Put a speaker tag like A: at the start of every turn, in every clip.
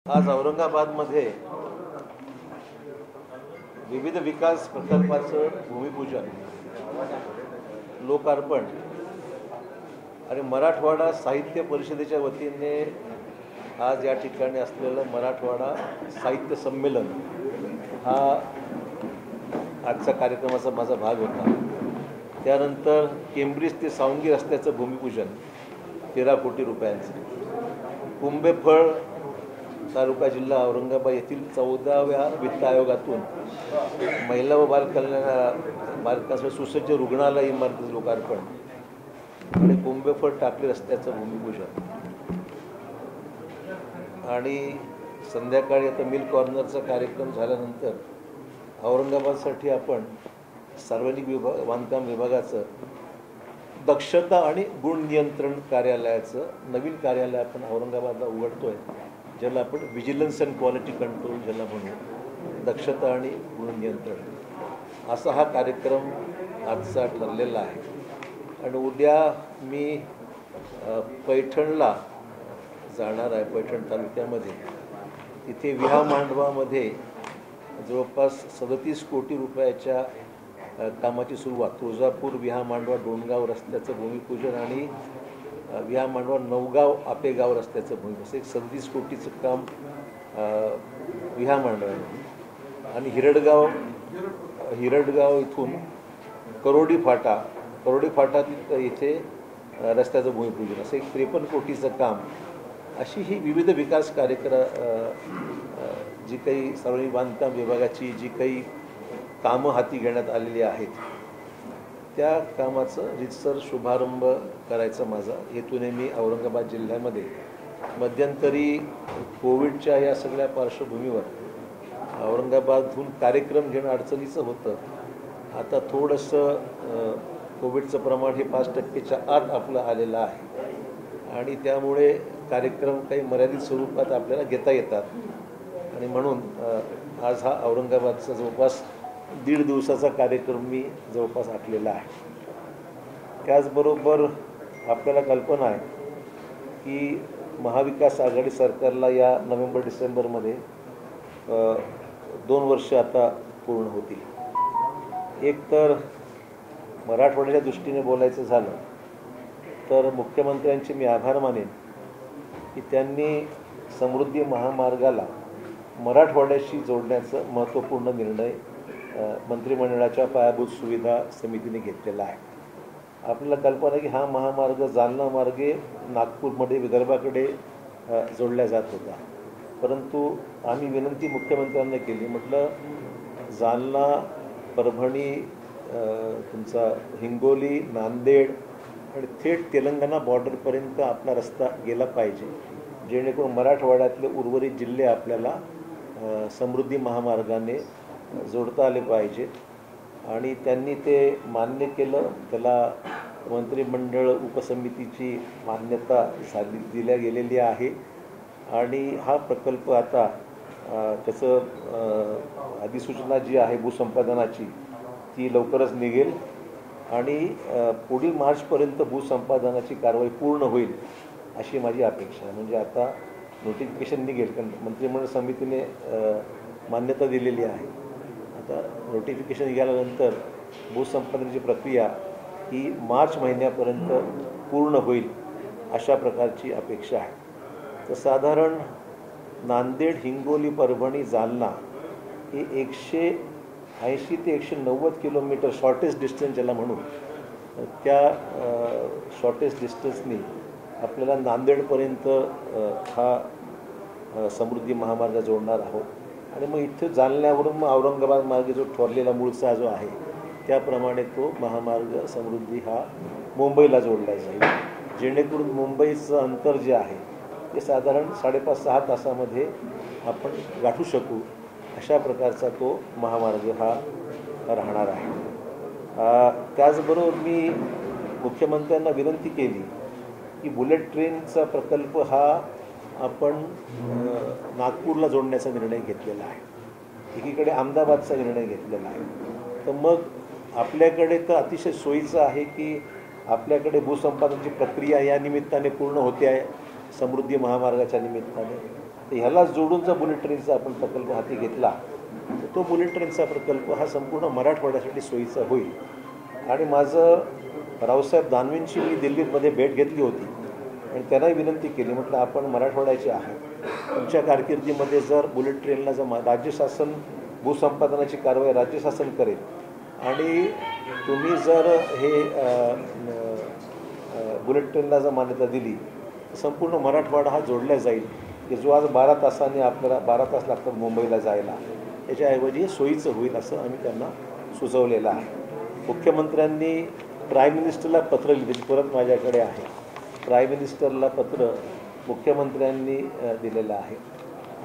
A: आज औरंगाबादमध्ये विविध विकास प्रकल्पाचं भूमिपूजन, लोकार्पण आणि मराठवाडा साहित्य परिषदेच्या वतीने आज या ठिकाणी असलेलं मराठवाडा साहित्य संमेलन हा आजच्या कार्यक्रमाचा माझा भाग होता। त्यानंतर केम्ब्रिज ते सावंगी रस्त्याचं भूमिपूजन 13 कोटी रुपयांचं, कुंभेफळ तालुका जिल्हा औरंगाबाद येथील 14व्या वित्त आयोगातून महिला व बालकांसाठी सुसज्ज रुग्णालय इमारतीचं लोकार्पण आणि कुंभेफळ टाकली रस्त्याचं भूमिपूजन आणि संध्याकाळी आता मिल कॉर्नरचा कार्यक्रम झाल्यानंतर औरंगाबादसाठी आपण सार्वजनिक बांधकाम विभागाचं दक्षता आणि गुण नियंत्रण कार्यालयाचं नवीन कार्यालय आपण औरंगाबादला उघडतोय, ज्याला आपण विजिलन्स अँड क्वालिटी कंट्रोल ज्याला म्हणू, दक्षता आणि गुण नियंत्रण असा हा कार्यक्रम आजचा ठरलेला आहे। आणि उद्या मी पैठणला जाणार आहे, पैठण तालुक्यामध्ये। तिथे विहामांडवामध्ये जवळपास 37 कोटी रुपयाच्या कामाची सुरुवात, तुळजापूर विहामांडवा डोणगाव रस्त्याचं भूमिपूजन आणि विहामांडवा नवगाव आपेगाव रस्त्याचं भूमिपूजन, एक 37 कोटीचं काम विहामांडवा आणि हिरडगाव इथून करोडी फाटा इथे रस्त्याचं भूमिपूजन, असं एक 53 कोटीचं काम। अशी ही विविध विकास जी काही सार्वजनिक बांधकाम विभागाची जी काही कामं हाती घेण्यात आलेली आहेत, त्या कामाचं रीतसर शुभारंभ करायचा माझा हेतूने मी औरंगाबाद जिल्ह्यामध्ये मध्यंतरी कोविडच्या या सगळ्या पार्श्वभूमीवर औरंगाबादहून कार्यक्रम घेणं अडचणीचं होतं। आता थोडंसं कोविडचं प्रमाण हे 5% आत आपलं आलेलं आहे आणि त्यामुळे कार्यक्रम काही मर्यादित स्वरूपात आपल्याला घेता येतात आणि म्हणून आज हा औरंगाबादचा जवळपास 1.5 दिवसाचा कार्यक्रम मी जवळपास आखलेला आहे। त्याचबरोबर आपल्याला कल्पना आहे की महाविकास आघाडी सरकारला या नोव्हेंबर-डिसेंबरमध्ये 2 वर्ष आता पूर्ण होतील। एक तर मराठवाड्याच्या दृष्टीने बोलायचं झालं तर मुख्यमंत्र्यांचे मी आभार मानेन की त्यांनी समृद्धी महामार्गाला मराठवाड्याशी जोडण्याचा महत्त्वपूर्ण निर्णय मंत्रिमंडळाच्या पायाभूत सुविधा समितीने घेतलेला आहे। आपल्याला कल्पना आहे की हा महामार्ग जालना मार्गे नागपूरमध्ये विदर्भाकडे जोडला जात होता, परंतु आम्ही विनंती मुख्यमंत्र्यांना केली, म्हटलं जालना, परभणी, तुमचा हिंगोली, नांदेड आणि थेट तेलंगणा बॉर्डरपर्यंत आपला रस्ता गेला पाहिजे, जेणेकरून मराठवाड्यातले उर्वरित जिल्हे आपल्याला समृद्धी महामार्गाने जोडता आले पाहिजेत। आणि त्यांनी ते मान्य केलं, त्याला मंत्रिमंडळ उपसमितीची मान्यता दिल्या गेलेली आहे आणि हा प्रकल्प आता त्याचं अधिसूचना जी आहे भूसंपादनाची ती लवकरच निघेल आणि पुढील मार्चपर्यंत भूसंपादनाची कारवाई पूर्ण होईल अशी माझी अपेक्षा आहे। म्हणजे आता नोटिफिकेशन निघेल, कारण मंत्रिमंडळ समितीने मान्यता दिलेली आहे। आता नोटिफिकेशन निघाल्यानंतर भूसंपादनाची प्रक्रिया ही मार्च महिन्यापर्यंत पूर्ण होईल अशा प्रकारची अपेक्षा आहे। तर साधारण नांदेड, हिंगोली, परभणी, जालना हे 180 ते 190 किलोमीटर शॉर्टेस्ट डिस्टन्स ज्याला म्हणू, त्या शॉर्टेस्ट डिस्टन्सनी आपल्याला नांदेडपर्यंत हा समृद्धी महामार्ग जोडणार आहोत आणि मग इथे जालन्यावरून मग औरंगाबाद मार्ग जो ठरलेला मूळचा जो आहे त्याप्रमाणे तो महामार्ग समृद्धी हा मुंबईला जोडला जाईल, जेणेकरून मुंबईचं अंतर जे आहे ते साधारण 5.5-6 तासामध्ये आपण गाठू शकू अशा प्रकारचा तो महामार्ग हा राहणार आहे। त्याचबरोबर मी मुख्यमंत्र्यांना विनंती केली की बुलेट ट्रेनचा प्रकल्प हा आपण नागपूरला जोडण्याचा निर्णय घेतलेला आहे, एकीकडे अहमदाबादचा निर्णय घेतलेला आहे। तर मग आपल्याकडे तर अतिशय सोयीचं आहे की आपल्याकडे भूसंपादनाची प्रक्रिया या निमित्ताने पूर्ण होते आहे, समृद्धी महामार्गाच्या निमित्ताने, तर ह्याला जोडून जर बुलेट ट्रेनचा आपण प्रकल्प हाती घेतला तर तो बुलेट ट्रेनचा प्रकल्प हा संपूर्ण मराठवाड्यासाठी सोयीचा होईल. आणि माझं रावसाहेब दानवेंची मी दिल्लीमध्ये भेट घेतली होती आणि त्यांनाही विनंती केली, म्हटलं आपण मराठवाड्याचे आहात, तुमच्या कारकिर्दीमध्ये जर बुलेट ट्रेनला जर राज्य शासन भूसंपादनाची कारवाई राज्य शासन करेल आणि तुम्ही जर हे बुलेट ट्रेनला जर मान्यता दिली तर संपूर्ण मराठवाडा हा जोडला जाईल, की जो आज 12 तासांनी आपल्याला 12 तास लागतात मुंबईला जायला, त्याच्याऐवजी हे सोयीचं होईल असं आम्ही त्यांना सुचवलेलं आहे. मुख्यमंत्र्यांनी प्राईम मिनिस्टरला पत्र लिहिले, ते परत माझ्याकडे आहे. प्राईम मिनिस्टरला पत्र मुख्यमंत्र्यांनी दिलेलं आहे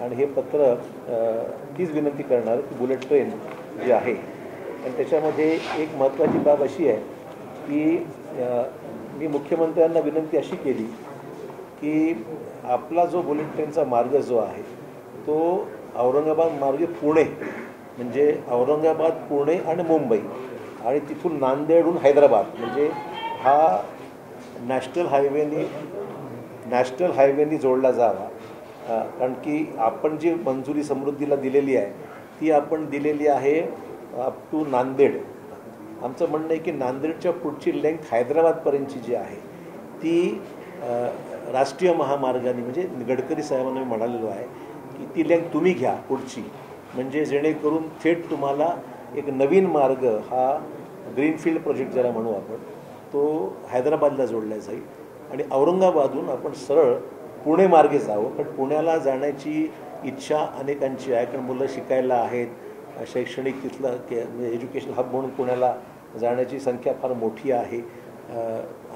A: आणि हे पत्र तीच विनंती करणार की बुलेट ट्रेन जी आहे आणि त्याच्यामध्ये एक महत्त्वाची बाब अशी आहे की मी मुख्यमंत्र्यांना विनंती अशी केली की आपला जो बुलेट ट्रेनचा मार्ग जो आहे तो औरंगाबाद मार्गे पुणे, म्हणजे औरंगाबाद, पुणे आणि मुंबई आणि तिथून नांदेडहून हैदराबाद, म्हणजे हा नॅशनल हायवेनी जोडला जावा. कारण की आपण जी मंजुरी समृद्धीला दिलेली आहे ती आपण दिलेली आहे अप टू नांदेड. आमचं म्हणणं आहे की नांदेडच्या पुढची लेंथ हैदराबादपर्यंतची जी आहे ती राष्ट्रीय महामार्गाने, म्हणजे गडकरी साहेबांना मी म्हणालेलो आहे की ती लेंथ तुम्ही घ्या पुढची, म्हणजे जेणेकरून थेट तुम्हाला एक नवीन मार्ग, हा ग्रीनफील्ड प्रोजेक्ट ज्याला म्हणू आपण, तो हैदराबादला जोडला जाईल आणि औरंगाबादहून आपण सरळ पुणे मार्गे जावं. पण पुण्याला जाण्याची इच्छा अनेकांची आहे, कारण मुलं शिकायला आहेत, शैक्षणिक तिथलं म्हणजे एज्युकेशन हब म्हणून पुण्याला जाण्याची संख्या फार मोठी आहे.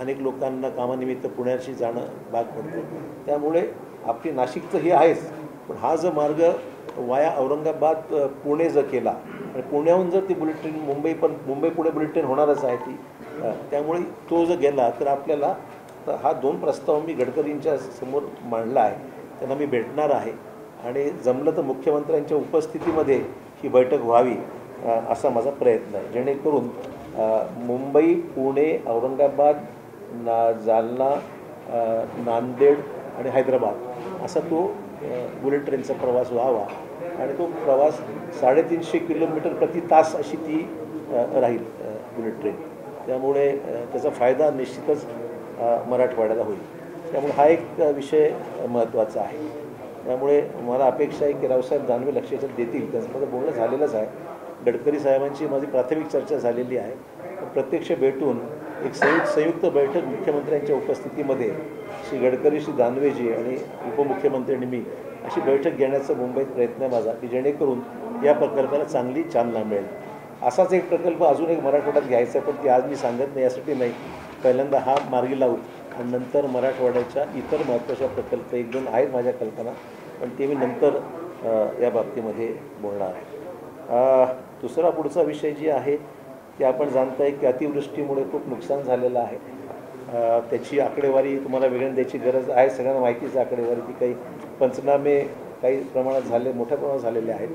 A: अनेक लोकांना कामानिमित्त पुण्याशी जाणं भाग पडतं. त्यामुळे आपली नाशिक तर ही आहेच, पण हा जो मार्ग वाया औरंगाबाद पुणे जर केला आणि पुण्याहून जर ती bullet train Mumbai Pune bullet train होणारच आहे ती, त्यामुळे तो जर गेला तर आपल्याला हा 2 प्रस्ताव मी गडकरींच्या समोर मांडला आहे, त्यांना मी भेटणार आहे आणि जमलं तर मुख्यमंत्र्यांच्या उपस्थितीमध्ये ही बैठक व्हावी असा माझा प्रयत्न आहे, जेणेकरून मुंबई, पुणे, औरंगाबाद, जालना, नांदेड आणि हैदराबाद असा तो बुलेट ट्रेनचा प्रवास व्हावा आणि तो प्रवास 350 किलोमीटर प्रति तास अशी ती राहील बुलेट ट्रेन. त्यामुळे त्याचा फायदा निश्चितच मराठवाड्याला होईल. त्यामुळे हा एक विषय महत्त्वाचा आहे. त्यामुळे मला अपेक्षा आहे की रावसाहेब दानवे लक्ष देतील. त्यांचं बोलणं झालेलंच आहे. गडकरी साहेबांची माझी प्राथमिक चर्चा झालेली आहे. प्रत्यक्ष भेटून एक संयुक्त बैठक मुख्यमंत्र्यांच्या उपस्थितीमध्ये श्री गडकरी, श्री दानवेजी आणि उपमुख्यमंत्र्यांनी मी अशी बैठक घेण्याचा मुंबईत प्रयत्न आहे माझा, की जेणेकरून या प्रकल्पाला चांगली चालना मिळेल. असाच एक प्रकल्प अजून एक मराठवाड्यात घ्यायचा आहे, पण ती आज मी सांगत नाही, यासाठी नाही. पहिल्यांदा हा मार्गी लावू आणि नंतर मराठवाड्याच्या इतर महत्त्वाच्या प्रकल्प 1-2 आहेत माझ्या कल्पना, पण ते मी नंतर या बाबतीमध्ये बोलणार आहे. दुसरा पुढचा विषय जी आहे की आपण जाणताय की अतिवृष्टीमुळे खूप नुकसान झालेलं आहे. त्याची आकडेवारी तुम्हाला वेगळ्या द्यायची गरज आहे, सगळ्यांना माहितीच आकडेवारी. ती काही पंचनामे काही प्रमाणात मोठ्या प्रमाणात झालेले आहेत.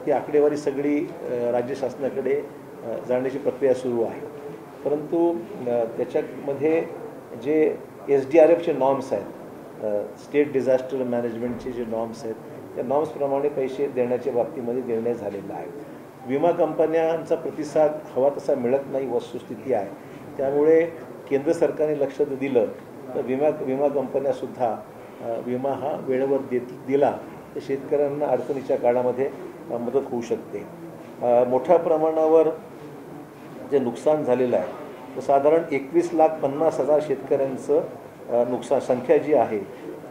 A: ती आकडेवारी सगळी राज्य शासनाकडे जाण्याची प्रक्रिया सुरू आहे. परंतु त्याच्यामध्ये जे SDRFचे नॉर्म्स आहेत, स्टेट डिझास्टर मॅनेजमेंटचे जे नॉर्म्स आहेत, त्या नॉर्म्सप्रमाणे पैसे देण्याच्या बाबतीमध्ये निर्णय झालेला आहे. विमा कंपन्यांचा प्रतिसाद हवा तसा मिळत नाही, वस्तुस्थिती आहे. त्यामुळे केंद्र सरकारने लक्ष दिलं तर विमा कंपन्यासुद्धा विमा हा वेळेवर दिला तर शेतकऱ्यांना अडचणीच्या काळामध्ये मदत होऊ शकते. मोठ्या प्रमाणावर जे नुकसान झालेलं आहे तर साधारण 21,50,000 शेतकऱ्यांचं नुकसान संख्या जी आहे,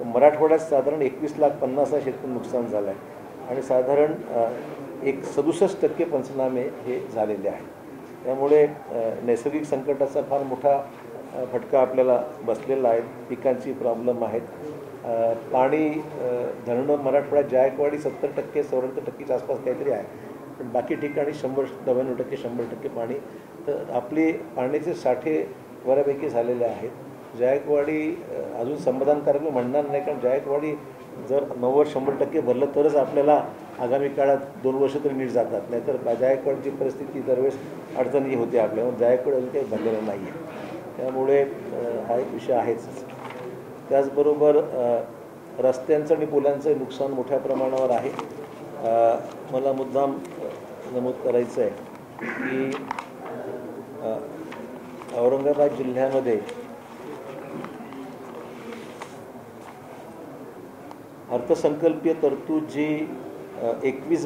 A: मराठवाड्यात साधारण 21,50,000 शेतकरी नुकसान झालं आहे आणि साधारण 67% पंचनामे हे झालेले आहेत. त्यामुळे नैसर्गिक संकटाचा फार मोठा फटका आपल्याला बसलेला आहे. पिकांची प्रॉब्लेम आहेत. पाणी धरणं मराठवाड्यात जायकवाडी 70% 74%च्या आसपास काहीतरी आहे, पण बाकी ठिकाणी 100-99% 100% पाणी. तर आपले पाण्याचे साठे बऱ्यापैकी झालेले आहेत. जायकवाडी अजून समाधानकारक म्हणणार नाही, कारण जायकवाडी जर 90-100% भरलं तरच आपल्याला आगामी काळात 2 वर्ष तरी नीट जातात. नाहीतर जायकवाडची परिस्थिती दरवेळेस अडचणी होते आपल्याला. जायकवाड अजून काही भरलेलं नाही आहे. त्यामुळे हा एक विषय आहेच. त्याचबरोबर रस्त्यांचं आणि पुलांचं नुकसान मोठ्या प्रमाणावर आहे. मला मुद्दाम नमूद करायचं आहे की औरंगाबाद जिल्ह्यामध्ये अर्थसंकल्पीय तरतूद जी 21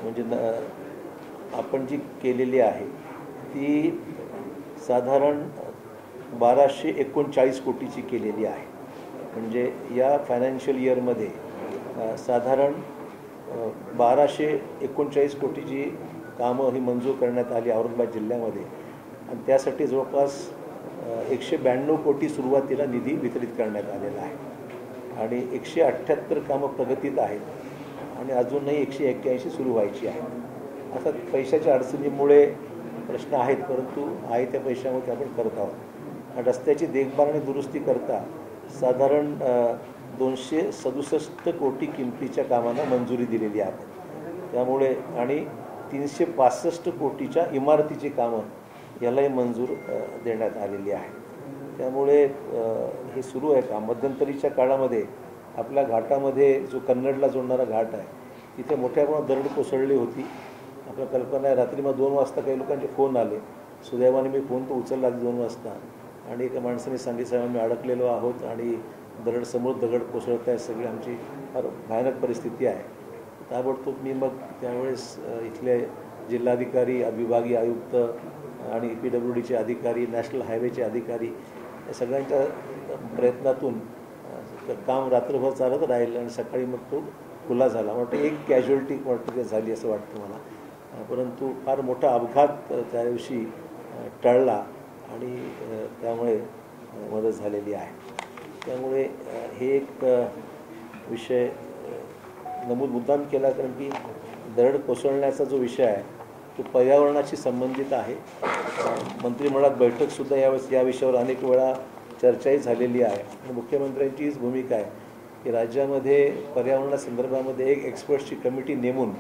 A: म्हणजे आपण जी केलेली आहे ती साधारण 1239 कोटीची केलेली आहे. म्हणजे या फायनान्शियल इयरमध्ये साधारण 1239 कोटीची कामं ही मंजूर करण्यात आली औरंगाबाद जिल्ह्यामध्ये आणि त्यासाठी जवळपास 192 कोटी सुरुवातीला निधी वितरित करण्यात आलेला आहे आणि 178 कामं प्रगतीत आहेत आणि अजूनही 181 सुरू व्हायची आहेत. आता पैशाच्या अडचणीमुळे प्रश्न आहेत, परंतु आहे त्या पैशामध्ये आपण करत आहोत. रस्त्याची देखभाल आणि दुरुस्ती करता साधारण 267 कोटी किमतीच्या कामांना मंजुरी दिलेली आहे. त्यामुळे आणि 365 कोटीच्या इमारतीची कामं यालाही मंजूर देण्यात आलेली आहे. त्यामुळे हे सुरू आहे का. मध्यंतरीच्या काळामध्ये आपल्या घाटामध्ये जो कन्नडला जोडणारा घाट आहे तिथे मोठ्या प्रमाणात दरड कोसळली होती. आपल्या कल्पना आहे, रात्री मग 2 वाजता काही लोकांचे फोन आले. सुदैवाने मी फोन तो उचलला आधी 2 वाजता आणि एका माणसाने सांगितलं आम्ही अडकलेलो आहोत आणि दरड समोर दगड कोसळत आहे, सगळी आमची फार भयानक परिस्थिती आहे. ताबडतोब मी मग त्यावेळेस इथले जिल्हाधिकारी, विभागीय आयुक्त आणि PWDचे अधिकारी, नॅशनल हायवेचे अधिकारी या सगळ्यांच्या प्रयत्नातून काम रात्रभर चालत राहिलं आणि सकाळी मग तो खुला झाला. वाटतं एक कॅज्युअलिटी वाटतं झाली असं वाटतं मला, परंतु फार मोठा अपघात त्या दिवशी टळला आणि त्यामुळे मदत झालेली आहे. त्यामुळे हे एक विषय नमूद मुद्दाम केला, कारण की दरड कोसळण्याचा जो विषय आहे तो पर्यावरणाशी संबंधित आहे. मंत्रिमंडळात बैठकसुद्धा यावेळेस या विषयावर अनेक वेळा चर्चाही झालेली आहे आणि मुख्यमंत्र्यांची हीच भूमिका आहे की राज्यामध्ये पर्यावरणासंदर्भामध्ये एक एक्सपर्ट्सची कमिटी नेमून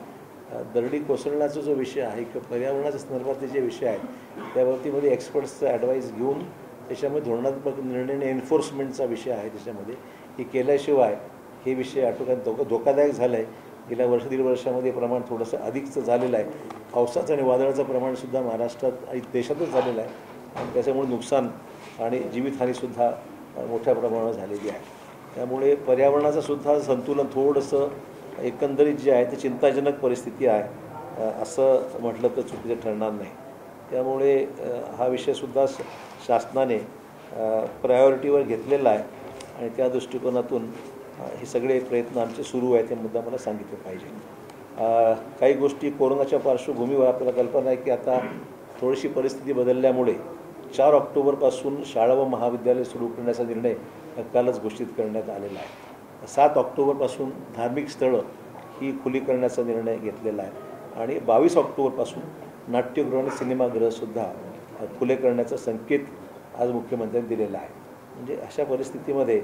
A: दरडी कोसळण्याचा जो विषय आहे किंवा पर्यावरणाच्या संदर्भातले जे विषय आहेत त्याबाबतीमध्ये एक्सपर्ट्सचा ॲडवाईस घेऊन त्याच्यामध्ये धोरणात्मक निर्णय एन्फोर्समेंटचा विषय आहे. त्याच्यामध्ये हे केल्याशिवाय हे विषय आटोक्यात धोकादायक झालं आहे. गेल्या 1-1.5 वर्षामध्ये प्रमाण थोडंसं अधिकचं झालेलं आहे. पावसाचं आणि वादळाचं प्रमाणसुद्धा महाराष्ट्रात आणि देशातच झालेलं आहे आणि त्याच्यामुळे नुकसान आणि जीवितहानीसुद्धा मोठ्या प्रमाणावर झालेली आहे. त्यामुळे पर्यावरणाचं सुद्धा संतुलन थोडंसं एकंदरीत जे आहे ते चिंताजनक परिस्थिती आहे असं म्हटलं तर चुकीचं ठरणार नाही. त्यामुळे हा विषयसुद्धा शासनाने प्रायोरिटीवर घेतलेला आहे आणि त्या दृष्टिकोनातून हे सगळे प्रयत्न आमचे सुरू आहेत. ते मुद्दा मला सांगितलं पाहिजे. काही गोष्टी कोरोनाच्या पार्श्वभूमीवर आपल्याला कल्पना आहे की आता थोडीशी परिस्थिती बदलल्यामुळे 4 ऑक्टोबरपासून शाळा व महाविद्यालय सुरू करण्याचा निर्णय कालच घोषित करण्यात आलेला आहे. 7 ऑक्टोबरपासून धार्मिक स्थळं ही खुली करण्याचा निर्णय घेतलेला आहे आणि 22 ऑक्टोबरपासून नाट्यगृह आणि सिनेमागृहसुद्धा खुले करण्याचा संकेत आज मुख्यमंत्र्यांनी दिलेला आहे. म्हणजे अशा परिस्थितीमध्ये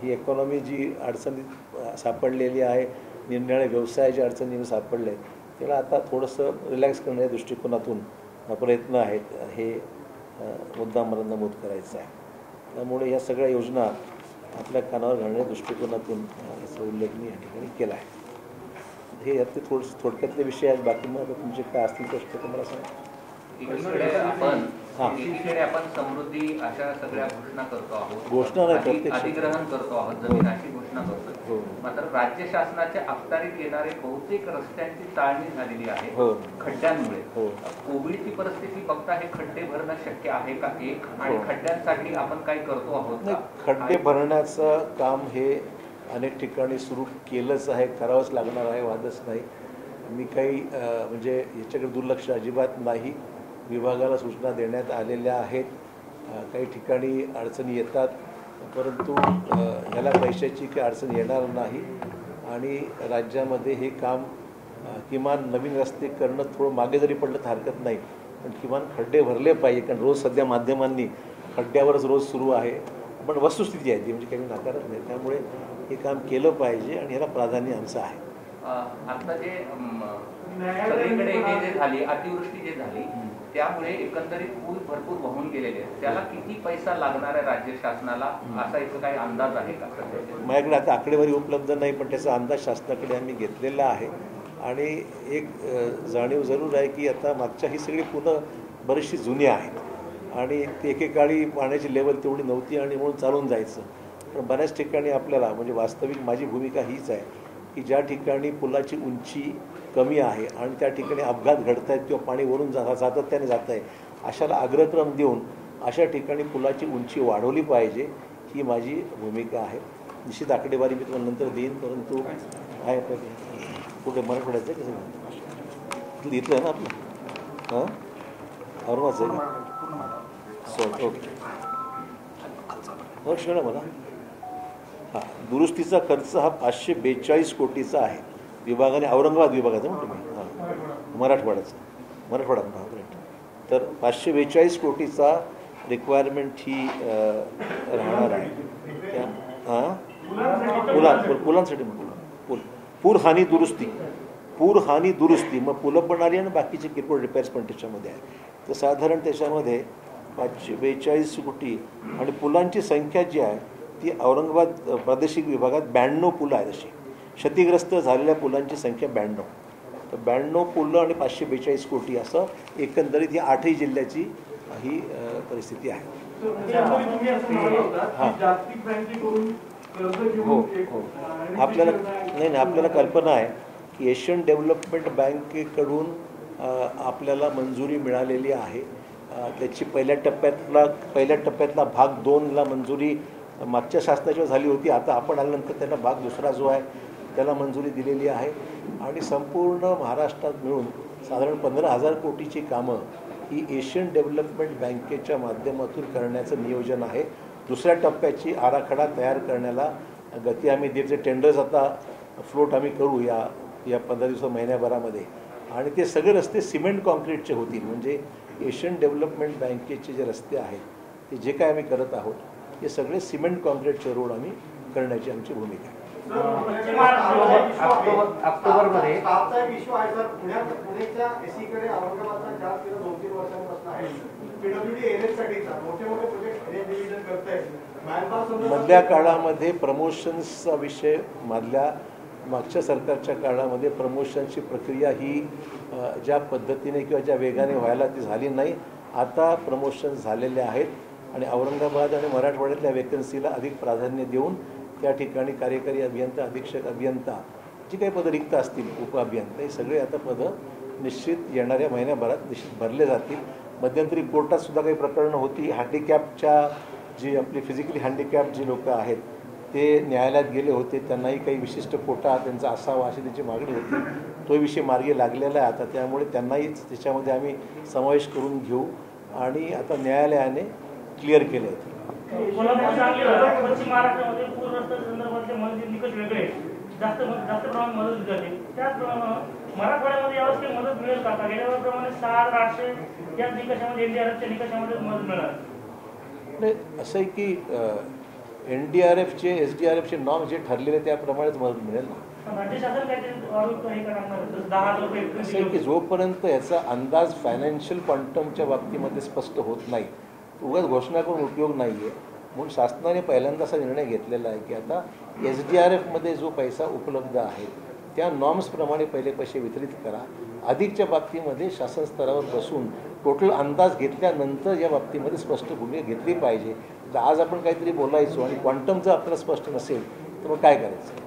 A: ही इकॉनॉमी जी अडचणीत सापडलेली आहे, निरनिराळ्या व्यवसायाच्या अडचणीने सापडले, त्याला आता थोडंसं रिलॅक्स करण्याच्या दृष्टिकोनातून प्रयत्न आहेत. हे मुद्दा मला नमूद करायचा आहे. त्यामुळे या सगळ्या योजना आपल्या कानावर घालण्याच्या दृष्टिकोनातून याचा उल्लेख मी या ठिकाणी केला आहे. हे यातले थोडक्यातले विषय आहेत. बाकी मग तुमचे काय असतील प्रश्न तर मला सांगा.
B: एकीकडे आपण समृद्धी अशा सगळ्या घोषणा करतो आहोत,
A: घोषणा नाही
B: अधिग्रहण करतो आहोत, जमीन अशी घोषणा करतो. मात्र राज्य शासनाच्या अखत्यारीत येणारे बहुतेक रस्त्यांची चाळणी झालेली आहे खड्ड्यांमुळे. कोविडची परिस्थिती बघता हे खड्डे भरणं शक्य आहे का एक, आणि खड्ड्यांसाठी आपण काय करतो आहोत?
A: खड्डे भरण्याचं काम हे अनेक ठिकाणी सुरू केलंच आहे, करावंच लागणार आहे, वादच नाही. मी काही म्हणजे याच्याकडे दुर्लक्ष अजिबात नाही. विभागाला सूचना देण्यात आलेल्या आहेत. काही ठिकाणी अडचणी येतात, परंतु ह्याला पैशाची काही अडचण येणार नाही आणि राज्यामध्ये हे काम किमान नवीन रस्ते करणं थोडं मागे जरी पडलं तर हरकत नाही, पण किमान खड्डे भरले पाहिजे. कारण रोज सध्या माध्यमांनी खड्ड्यावरच रोज सुरू आहे, पण वस्तुस्थिती आहे ती, म्हणजे काही नाकारत नाही. त्यामुळे हे काम केलं पाहिजे आणि ह्याला प्राधान्य आमचं आहे.
B: आता जे सगळीकडे हे जे झाली अतिवृष्टी जे झाली त्यामुळे एकंदरीत पूल भरपूर वाहून गेलेले आहेत. त्याला किती पैसा लागणार आहे राज्य शासनाला, असा एक काही अंदाज आहे का?
A: माझ्याकडे आता आकडेवारी उपलब्ध नाही, पण त्याचा अंदाज शासनाकडे आम्ही घेतलेला आहे. आणि एक जाणीव जरूर आहे की आता मागच्या ही सगळी पुलं बरीचशी जुनी आहेत आणि ते एकेकाळी पाण्याची लेवल तेवढी नव्हती आणि म्हणून चालून जायचं. पण बऱ्याच ठिकाणी आपल्याला म्हणजे वास्तविक माझी भूमिका हीच आहे की ज्या ठिकाणी पुलाची उंची कमी आहे आणि त्या ठिकाणी अपघात घडत आहेत किंवा पाणी वरून सातत्याने जात आहे, अशाला अग्रक्रम देऊन अशा ठिकाणी पुलाची उंची वाढवली पाहिजे, ही माझी भूमिका आहे. निश्चित आकडेवारी मी तुम्हाला नंतर देईन, परंतु आहे कुठे मराठवाड्याचं आहे कसं इथलं आहे ना आपलं, हां औरंगाबादचं आहे का? ओके हो शिकणं मला. हां, दुरुस्तीचा खर्च हा 542 कोटीचा आहे विभागाने, औरंगाबाद विभागाचा म्हणतो मी, हां मराठवाडा तर 542 कोटीचा रिक्वायरमेंट ही राहणार आहे. त्या हां पुलांसाठी पूरहानी दुरुस्ती मग पुलं पण आली आणि बाकीचे किरकोळ रिपेअर्स पण त्याच्यामध्ये आहे. तर साधारण त्याच्यामध्ये 542 कोटी आणि पुलांची संख्या जी आहे ती औरंगाबाद प्रादेशिक विभागात 92 पुलं आहेत. अशी क्षतिग्रस्त झालेल्या पुलांची संख्या 92. तर 92 पुलं आणि 542 कोटी असं एकंदरीत ही 8ही जिल्ह्याची ही परिस्थिती आहे. हो आपल्याला नाही आपल्याला कल्पना आहे की एशियन डेव्हलपमेंट बँकेकडून आपल्याला मंजुरी मिळालेली आहे. त्याची पहिल्या टप्प्यातला भाग 2ला मंजुरी मागच्या शासनाच्या झाली होती. आता आपण आल्यानंतर त्यांना भाग दुसरा जो आहे त्याला मंजुरी दिलेली आहे आणि संपूर्ण महाराष्ट्रात मिळून साधारण 15,000 कोटीची कामं ही एशियन डेव्हलपमेंट बँकेच्या माध्यमातून करण्याचं नियोजन आहे. दुसऱ्या टप्प्याची आराखडा तयार करण्याला गती आम्ही देते. टेंडर्स आता फ्लोट आम्ही करू या 15 दिवस महिन्याभरामध्ये आणि ते सगळे रस्ते सिमेंट कॉन्क्रीटचे होतील. म्हणजे एशियन डेव्हलपमेंट बँकेचे जे रस्ते आहेत ते जे काय आम्ही करत आहोत हे सगळे सिमेंट कॉन्क्रीटचे रोड आम्ही करण्याची आमची भूमिका आहे.
B: ऑक्टोबरमध्ये
A: मधल्या काळामध्ये प्रमोशन्सचा विषय मागच्या सरकारच्या काळामध्ये प्रमोशनची प्रक्रिया ही ज्या पद्धतीने किंवा ज्या वेगाने व्हायला ती झाली नाही. आता प्रमोशन झालेले आहेत आणि औरंगाबाद आणि मराठवाड्यातल्या वेकन्सीला अधिक प्राधान्य देऊन त्या ठिकाणी कार्यकारी अभियंता, अधीक्षक अभियंता जी काही पदं रिक्त असतील, उपअभियंता, हे सगळे आता पदं निश्चित येणाऱ्या महिन्याभरात निश्चित भरले जातील. मध्यंतरी कोर्टात सुद्धा काही प्रकरणं होती. हँडिकॅपच्या जी आपली फिजिकली हँडिकॅप जी लोक आहेत ते न्यायालयात गेले होते, त्यांनाही काही विशिष्ट कोटा त्यांचा असावा अशी त्यांची मागणी होती. तो विषय मार्गी लागलेला आहे आता, त्यामुळे त्यांनाही त्याच्यामध्ये आम्ही समावेश करून घेऊ आणि आता न्यायालयाने क्लिअर केले आहेत.
C: पश्चिम महाराष्ट्रामध्ये पूर संदर्भातले मदत निकष वेगळे जास्त प्रमाणात मदत झाली. त्याचप्रमाणे मराठवाड्यामध्ये यावेळेस काही मदत मिळेल का? गेल्या वेळेप्रमाणे 6,800 या निकषामध्ये NDRFच्या निकषामध्ये मदत मिळणार
A: नाही. असं आहे की NDRFचे SDRFचे नॉर्म जे ठरलेले त्याप्रमाणेच मदत मिळेल ना.
C: राज्य शासन काहीतरी
A: असं आहे की जोपर्यंत याचा अंदाज फायनान्शियल क्वांटमच्या बाबतीमध्ये स्पष्ट होत नाही, उगाच घोषणा करून उपयोग नाही आहे. म्हणून शासनाने पहिल्यांदा असा निर्णय घेतलेला आहे की आता SDRFमध्ये जो पैसा उपलब्ध आहे त्या नॉर्म्सप्रमाणे पहिले पैसे वितरित करा. अधिकच्या बाबतीमध्ये शासन स्तरावर बसून टोटल अंदाज घेतल्यानंतर या बाबतीमध्ये स्पष्ट भूमिका घेतली पाहिजे. तर आज आपण काहीतरी बोलायचो आणि क्वांटम जर आपल्याला स्पष्ट नसेल तर मग काय करायचं?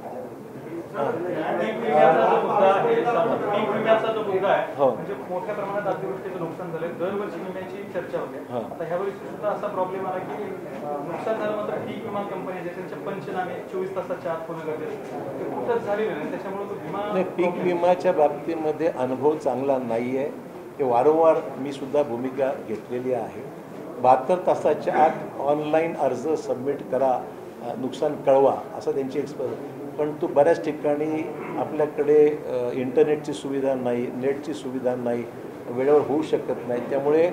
D: म्हणजे मोठ्या प्रमाणात अतिवृष्टीचं नुकसान झालंय. दरवर्षी विम्याची चर्चा होते. आता ह्या वर्षी सुद्धा असा प्रॉब्लेम आला की नुकसान झालं मात्र पीक विमा कंपनी त्यांचे पंचनामे 24 तासाच्या आत होणं गरजेचं ते कुठंच झालेलं नाही. त्याच्यामुळे तो विमा
A: नाही, पीक विम्याच्या बाबतीमध्ये अनुभव चांगला नाही आहे. हे वारंवार मी सुद्धा भूमिका घेतलेली आहे. 72 तासाच्या आत ऑनलाईन अर्ज सबमिट करा, नुकसान कळवा असं त्यांची पण तो बऱ्याच ठिकाणी आपल्याकडे इंटरनेटची सुविधा नाही, नेटची सुविधा नाही, वेळेवर होऊ शकत नाही. त्यामुळे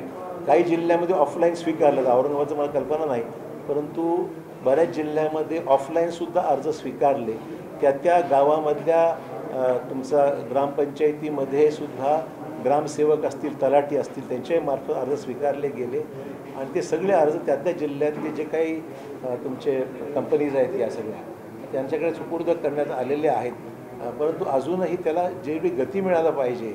A: काही जिल्ह्यामध्ये ऑफलाईन स्वीकारलं. औरंगाबादचं मला कल्पना नाही, परंतु बऱ्याच जिल्ह्यामध्ये ऑफलाईनसुद्धा अर्ज स्वीकारले. त्या गावामधल्या तुमचा ग्रामपंचायतीमध्ये सुद्धा ग्रामसेवक असतील, तलाठी असतील, त्यांच्याही मार्फत अर्ज स्वीकारले गेले आणि ते सगळे अर्ज त्या जिल्ह्यातले जे काही तुमचे कंपनीज आहेत या सगळ्या त्यांच्याकडे सुपूर्द करण्यात आलेले आहेत. परंतु अजूनही त्याला जेवढी गती मिळायला पाहिजे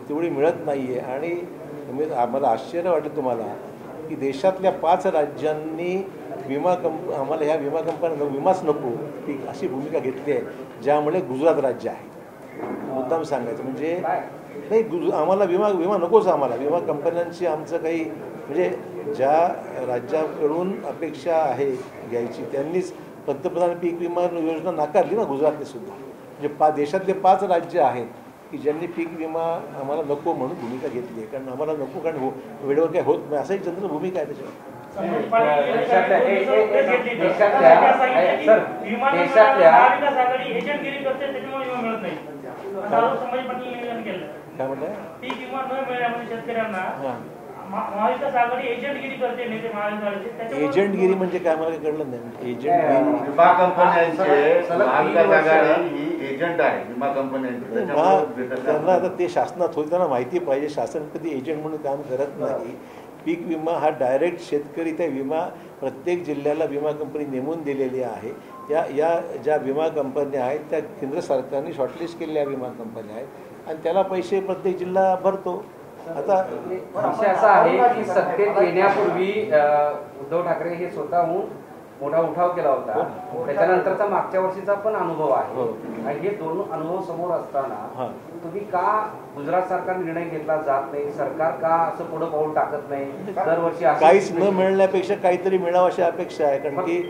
A: तेवढी मिळत नाही आहे. आणि आम्हाला आश्चर्य वाटेल तुम्हाला की देशातल्या 5 राज्यांनी आम्हाला ह्या विमा कंपन्या विमाच नको ती अशी भूमिका घेतली आहे, ज्यामुळे गुजरात राज्य आहे. मुद्दाम सांगायचं म्हणजे नाही, आम्हाला विमा नकोच. आम्हाला विमा कंपन्यांची आमचं काही म्हणजे ज्या राज्याकडून अपेक्षा आहे घ्यायची त्यांनीच पंतप्रधान पीक विमा योजना नाकारली ना, गुजरातने सुद्धा. म्हणजे देशातले 5 राज्य आहेत की ज्यांनी पीक विमा आम्हाला नको म्हणून भूमिका घेतली आहे. कारण आम्हाला नको, कारण वेळेवर काही होत नाही असं एक जनरल भूमिका आहे त्याच्यावर. काय म्हणताय?
C: पीक विमा न मिळाल्यामुळे शेतकऱ्यांना महाविकास आघाडी एजंटगिरी करते. नेते महाविकास
A: एजंटगिरी म्हणजे काय मला कळलं नाही. एजंटगिरी
E: विमा कंपन्यांचे महाविकास आघाडी ही एजंट आहे विमा कंपन्यांची.
A: त्यांना आता ते शासनात होईल, त्यांना माहिती पाहिजे शासन कधी एजंट म्हणून काम करत नाही. पीक विमा हा डायरेक्ट शेतकरी त्या विमा प्रत्येक जिल्ह्याला विमा कंपनी नेमून दिलेली आहे. या ज्या विमा कंपन्या आहेत त्या केंद्र सरकारने शॉर्टलिस्ट केलेल्या विमा कंपन्या आहेत आणि त्याला पैसे प्रत्येक जिल्हा भरतो. आता
F: विषय असा आहे की सत्तेत येण्यापूर्वी उद्धव ठाकरे हे स्वतःहून मोठा उठाव केला होता. त्याच्यानंतरचा मागच्या वर्षीचा पण अनुभव आहे आणि हे दोन अनुभव समोर असताना तुम्ही का गुजरात सरकार निर्णय घेतला जात नाही, सरकार का असं पुढे पाऊल टाकत नाही? दरवर्षी
A: काहीच न मिळण्यापेक्षा काहीतरी मिळावं अशी अपेक्षा आहे. कारण की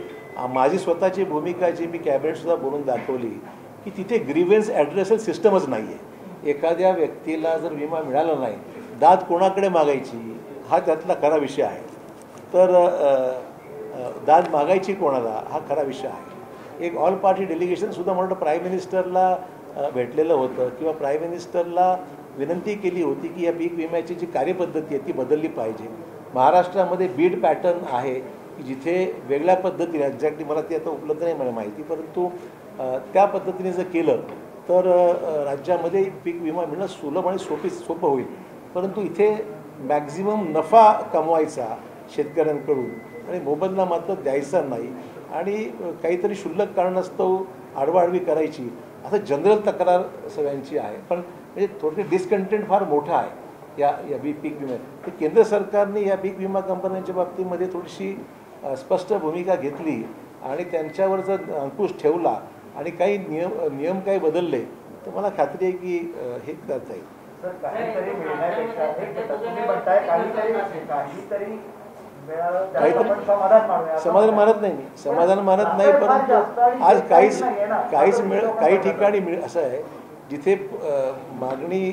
A: माझी स्वतःची भूमिका जी मी कॅबिनेट सुद्धा बोलून दाखवली की तिथे ग्रीव्हन्स ॲड्रेसल सिस्टमच नाही आहे. एखाद्या व्यक्तीला जर विमा मिळाला नाही, दाद कोणाकडे मागायची हा त्यातला खरा विषय आहे. तर दाद मागायची कोणाला हा खरा विषय आहे. एक ऑल पार्टी डेलिगेशनसुद्धा म्हणून प्राईम मिनिस्टरला भेटलेलं होतं किंवा प्राईम मिनिस्टरला विनंती केली होती की या पीक विम्याची जी कार्यपद्धती आहे ती बदलली पाहिजे. महाराष्ट्रामध्ये बीड पॅटर्न आहे की जिथे वेगळ्या पद्धतीने, एक्झॅक्टली मला ती आता उपलब्ध नाही मला माहिती, परंतु त्या पद्धतीने जर केलं तर राज्यामध्ये पीक विमा मिळणं सुलभ आणि सोपं होईल. परंतु इथे मॅक्झिमम नफा कमवायचा शेतकऱ्यांकडून आणि मोबदला मात्र द्यायचा नाही आणि काहीतरी क्षुल्लक कारणास्तव आडवाआडवी करायची असं जनरल तक्रार सगळ्यांची आहे. पण म्हणजे थोडे डिस्कंटेंट फार मोठा आहे या पीक विम्यात. तर केंद्र सरकारने या पीक विमा कंपन्यांच्या बाबतीमध्ये थोडीशी स्पष्ट भूमिका घेतली आणि त्यांच्यावर जर अंकुश ठेवला आणि काही नियम काही बदलले तर मला खात्री आहे की हे करता येईल. समाधान मानत नाही मी, समाधान मानत नाही. परंतु आज काही ठिकाणी असं आहे जिथे मागणी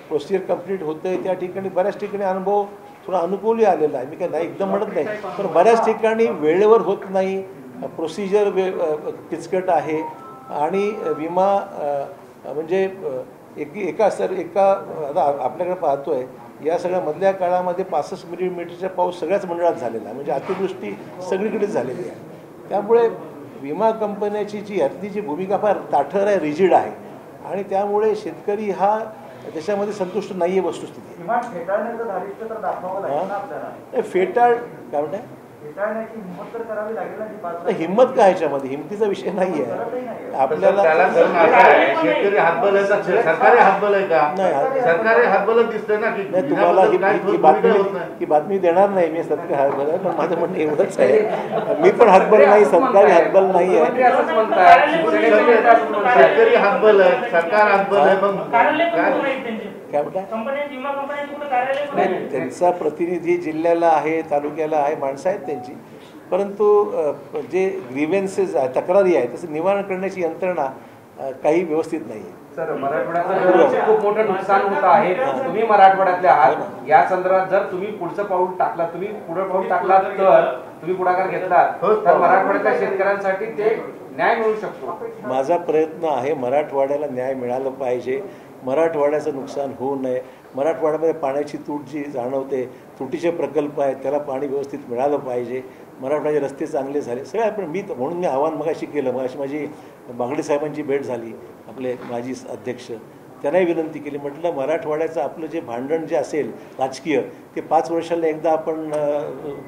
A: प्रोसिजर कंप्लीट होते त्या ठिकाणी बऱ्याच ठिकाणी अनुभव थोडा अनुकूलही आलेला आहे. मी काय नाही एकदम म्हणत नाही, पण बऱ्याच ठिकाणी वेळेवर होत नाही, प्रोसिजर किचकट आहे आणि विमा म्हणजे एका आता आपल्याकडे पाहतोय या सगळ्या मधल्या काळामध्ये 65 मिलीमीटरचा पाऊस सगळ्याच मंडळात झालेला आहे. म्हणजे अतिवृष्टी सगळीकडेच झालेली आहे. त्यामुळे विमा कंपन्याची यातली जी भूमिका फार ताठर आहे, रिजिड आहे आणि त्यामुळे शेतकरी हा त्याच्यामध्ये संतुष्ट नाही आहे वस्तुस्थिती. फेटाळ काय म्हणताय? हिंमत काय ह्याच्यामध्ये हिमतीचा विषय नाही आहे. आपल्याला
E: शेतकरी हातबल आहे, सरकारी हातबल आहे का? नाही, सरकारी हातबल दिसतंय ना की
A: तुम्हाला ही बातमी देणार नाही मी सरकारी हातबल आहे, पण माझं म्हणणं एवढंच आहे मी पण हातबल नाही, सरकारी हातबल नाही आहे.
E: शेतकरी हातबल आहे, सरकार हातबल आहे, मग
A: काय म्हणताय? नाही, त्यांचा प्रतिनिधी जिल्ह्याला आहे, तालुक्याला आहे, माणसं आहेत त्यांची. परंतु जे ग्रीव्हन्सेस आहे, तक्रारी आहे त्याचं निवारण करण्याची यंत्रणा काही व्यवस्थित नाही आहे.
F: सर, मराठवाड्याचं खूप मोठं नुकसान होत आहे. तुम्ही मराठवाड्यातले आहात, या संदर्भात जर तुम्ही पुढचं पाऊल टाकलात, तुम्ही पुढे पाऊल टाकलात तर तुम्ही पुढाकार घेतलात तर मराठवाड्यातल्या शेतकऱ्यांसाठी ते न्याय मिळू शकतो.
A: माझा प्रयत्न आहे मराठवाड्याला न्याय मिळालं पाहिजे, मराठवाड्याचं नुकसान होऊ नये. मराठवाड्यामध्ये पाण्याची तूट जी जाणवते, तुटीचे प्रकल्प आहेत त्याला पाणी व्यवस्थित मिळालं पाहिजे. मराठवाड्याचे रस्ते चांगले झाले सगळ्या. पण म्हणून मी आव्हान मगाशी केलं. मगाशी माझी बांगडे साहेबांची भेट झाली, आपले माजी अध्यक्ष, त्यांनाही विनंती केली. म्हटलं मराठवाड्याचं आपलं जे भांडण जे असेल राजकीय ते 5 वर्षाला एकदा आपण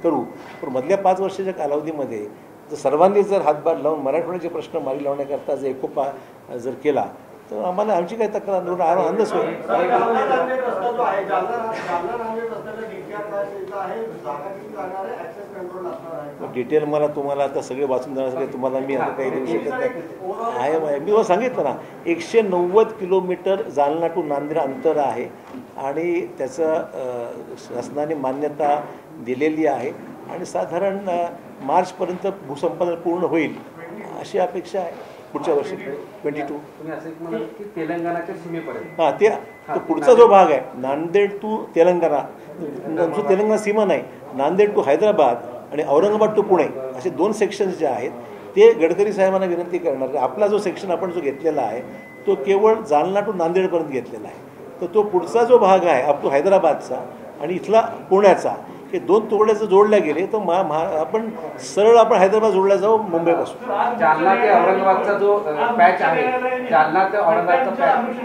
A: करू, पण मधल्या 5 वर्षाच्या कालावधीमध्ये जर सर्वांनी जर हातभार लावून मराठवाड्याचे प्रश्न मार्गी लावण्याकरता जर एकोपा जर केला तर आम्हाला आमची काही तक्रार आनंदच होईल. डिटेल मला तुम्हाला आता सगळे वाचून जाण्यासाठी तुम्हाला मी आता काही देऊ शकत नाही. आहे मी तुम्हाला सांगितलं ना, 190 किलोमीटर जालना टू नांदेड अंतर आहे आणि त्याचं शासनाने मान्यता दिलेली आहे आणि साधारण मार्चपर्यंत भूसंपादन पूर्ण होईल अशी अपेक्षा आहे पुढच्या वर्षी 22.
F: तुम्ही असं एक म्हणाल की तेलंगणाच्या सीमेपर्यंत.
A: हां, तो पुढचा जो भाग आहे नांदेड टू तेलंगणा, तेलंगणा सीमा नाही, नांदेड टू हैदराबाद आणि औरंगाबाद टू पुणे असे 2 सेक्शन्स जे आहेत ते गडकरी साहेबांना विनंती करणार. आपला जो सेक्शन आपण जो घेतलेला आहे तो केवळ जालना टू नांदेडपर्यंत घेतलेला आहे. तर तो पुढचा जो भाग आहे अप टू हैदराबादचा आणि इथला पुण्याचा, हे 2 तुकडे जर जोडल्या गेले तर आपण सरळ आपण हैदराबाद जोडल्या जाऊ मुंबईपासून.
F: जालना ते औरंगाबादचा जो पॅच आहे, जालना ते औरंगाबादचा पॅच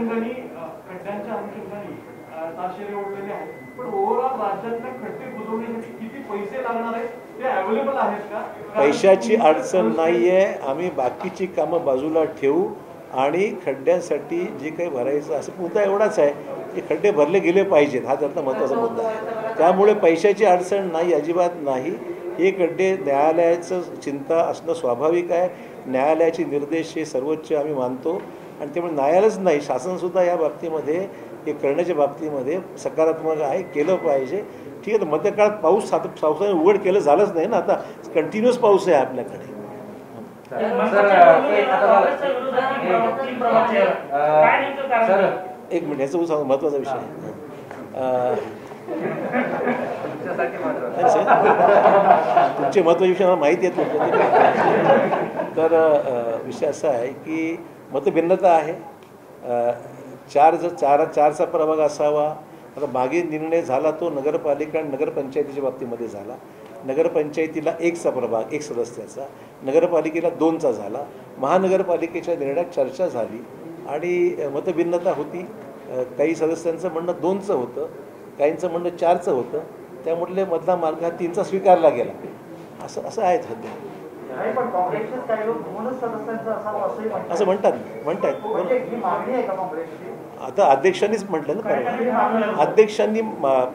F: पण ओव्हरऑल राज्यातल्या खड्डे बुजवण्यासाठी किती पैसे लागणार आहेत ते अवेलेबल आहेत का?
A: पैशाची अडचण नाही आहे. आम्ही बाकीची कामं बाजूला ठेवू आणि खड्ड्यांसाठी जे काही भरायचं असं मुद्दा एवढाच आहे की खड्डे भरले गेले पाहिजेत, हा त्यातला महत्त्वाचा मुद्दा आहे. त्यामुळे पैशाची अडचण नाही, अजिबात नाही. हे खड्डे न्यायालयाचं चिंता असणं स्वाभाविक आहे. न्यायालयाचे निर्देश हे सर्वोच्च आम्ही मानतो आणि त्यामुळे न्यायालयच नाही, शासनसुद्धा या बाबतीमध्ये हे करण्याच्या बाबतीमध्ये सकारात्मक आहे, केलं पाहिजे. ठीक आहे, मध्यकाळात पावसाने उघड केलं झालंच नाही ना, आता कंटिन्युअस पाऊस आहे आपल्याकडे. एक मिनिट, याचा सांग महत्त्वाचा विषय आहे. तुमचे महत्त्वाचे विषय मला माहिती आहेत. तर विषय असा आहे की मतभिन्नता आहे. 4चा प्रभाग असावा. आता मागे निर्णय झाला तो नगरपालिका आणि नगरपंचायतीच्या बाबतीमध्ये झाला. नगरपंचायतीला 1चा प्रभाग 1 सदस्याचा, नगरपालिकेला 2चा झाला. महानगरपालिकेच्या निर्णयात चर्चा झाली आणि मतभिन्नता होती. काही सदस्यांचं म्हणणं 2चं होतं, काहींचं म्हणणं 4चं होतं. त्यामुळे मधला मार्ग हा 3चा स्वीकारला गेला. असं आहे सध्या. असं म्हणतात. आता अध्यक्षांनीच म्हटलं ना परवा, अध्यक्षांनी